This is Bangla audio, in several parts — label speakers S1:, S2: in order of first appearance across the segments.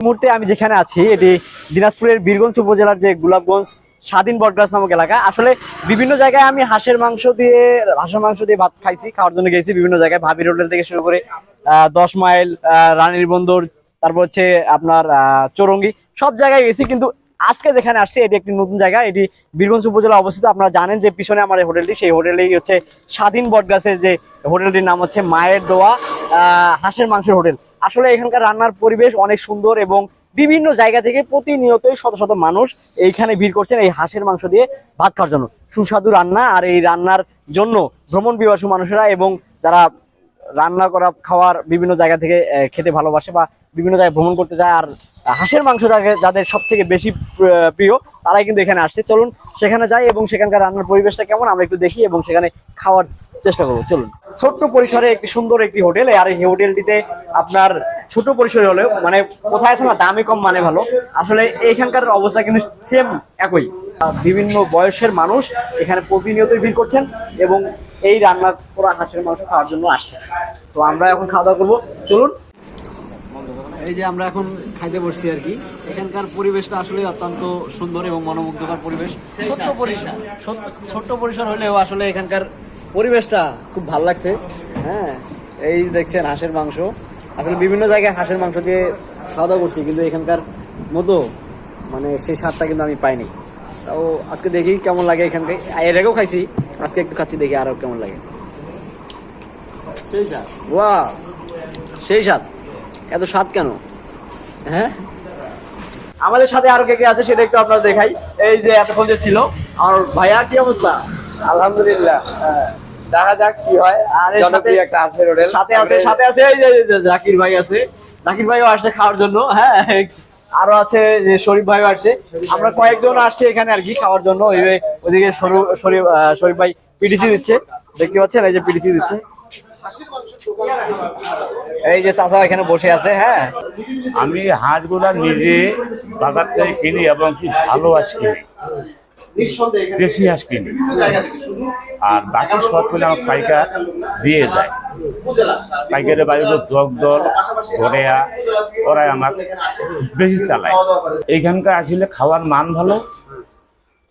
S1: মুহূর্তে আমি যেখানে আছি এটি দিনাজপুরের বীরগঞ্জ উপজেলার যে গোলাপগঞ্জ স্বাধীন বটগাছ নামক এলাকা। আসলে বিভিন্ন জায়গায় আমি হাঁসের মাংস দিয়ে ভাত খাইছি, খাওয়ার জন্য গেছি বিভিন্ন জায়গায়, ভাবির হোটেল থেকে শুরু করে 10 মাইল, রানীর বন্দর, তারপর হচ্ছে আপনার চৌরঙ্গি, সব জায়গায় গেছি। কিন্তু আজকে যেখানে আসছি এটি একটি নতুন জায়গা, এটি বীরগঞ্জ উপজেলা অবস্থিত। আপনারা জানেন যে পিছনে আমার হোটেলটি, সেই হোটেলেই হচ্ছে স্বাধীন বটগাছের যে হোটেলটির নাম হচ্ছে মায়ের দোয়া হাঁসের মাংসের হোটেল। আসলে এখানকার রান্নার পরিবেশ অনেক সুন্দর এবং বিভিন্ন জায়গা থেকে প্রতিনিয়তই শত শত মানুষ এইখানে ভিড় করছেন এই হাঁসের মাংস দিয়ে ভাত খাওয়ার জন্য। সুস্বাদু রান্না, আর এই রান্নার জন্য ভ্রমণ পিপাসু মানুষেরা এবং যারা রান্না করা খাওয়ার বিভিন্ন জায়গা থেকে খেতে ভালোবাসে বা বিভিন্ন জায়গায় ভ্রমণ করতে যায় আর হাঁসের মাংস যাদের সব থেকে বেশি প্রিয়, তারাই কিন্তু এখানে আসছে। চলুন সেখানে যাই এবং সেখানকার রান্নার পরিবেশটা কেমন আমরা একটু দেখি এবং সেখানে খাওয়ার চেষ্টা করবো। চলুন। ছোট্ট পরিসরে একটি সুন্দর একটি হোটেল, আর এই হোটেলটিতে আপনার ছোট পরিসরে হলেও মানে কোথায় আছে না দামে কম মানে ভালো। আসলে এখানকার অবস্থা কিন্তু সেম একই। বিভিন্ন বয়সের মানুষ এখানে প্রতিনিয়তই ভিড় করছেন এবং এই রান্না করা হাঁসের মাংস খাওয়ার জন্য আসছে। তো আমরা এখন খাওয়া দাওয়া করবো, চলুন। এই যে আমরা এখন খাইতে বসছি আর কি। এখানকার পরিবেশটা আসলে অত্যন্ত সুন্দর এবং মনোমুগ্ধকর পরিবেশ। ছোট্ট পরিসর হলেও আসলে এখানকার পরিবেশটা খুব ভালো লাগছে। হ্যাঁ, এই দেখছেন হাঁসের মাংস। আসলে বিভিন্ন জায়গায় হাঁসের মাংস দিয়ে খাওয়া দাওয়া করছি, কিন্তু এখানকার মতো মানে সেই স্বাদটা কিন্তু আমি পাইনি। তাও আজকে দেখি কেমন লাগে এখানকার। এর আগেও খাইছি, আজকে একটু খাচ্ছি, দেখি আরো কেমন লাগে। সেই স্বাদ, ওয়াও, সেই স্বাদ। এত স্বাদ কেন? হ্যাঁ, আমাদের সাথে আরো কে কে আছে সেটা একটু আপনারা দেখাই। এই যে এতক্ষণ যে ছিল আমার ভাইয়া, কি অবস্থা?
S2: আলহামদুলিল্লাহ, দেখা যাক কি হয়।
S1: আর
S2: জনপ্রিয় একটা হাঁসের হোটেল
S1: সাথে আছে এই যে জাকির ভাই আছে, জাকির ভাইও আসছে খাওয়ার জন্য। হ্যাঁ, আরো আছে যে শরীফ ভাইও আসছে। আমরা কয়েকজন আসছে এখানে আর কি খাওয়ার জন্য। ওইদিকে শরীফ ভাই পিটিসি দিচ্ছে, দেখতে পাচ্ছেন, এই যে পিটিসি দিচ্ছে। এই যে চাচা এখানে বসে আছে। হ্যাঁ,
S3: আমি হাঁসগুলা নিজে বাজার থেকে কিনি এবং কি ভালো হাঁস কিনি, দেশি হাঁস কিনি, আর বাকি সব করে আমার পাইকার দিয়ে যায়। পাইকারের বাড়িতে জগদল গড়েয়া ওরাই আমার বেশি চালায়। এইখানকার আসলে খাওয়ার মান ভালো,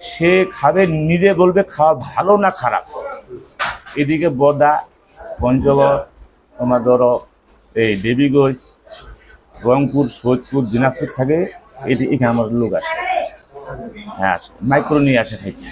S3: সে খাবে নিজে বলবে খাওয়া ভালো না খারাপ। এদিকে বদা, পঞ্চগড়, তোমার ধরো এই দেবীগঞ্জ, রংপুর, সৈয়দপুর, দিনাজপুর থাকে, এখানে আমার লোক আছে। হ্যাঁ, মাইক্রো নিয়ে আসে থাকে।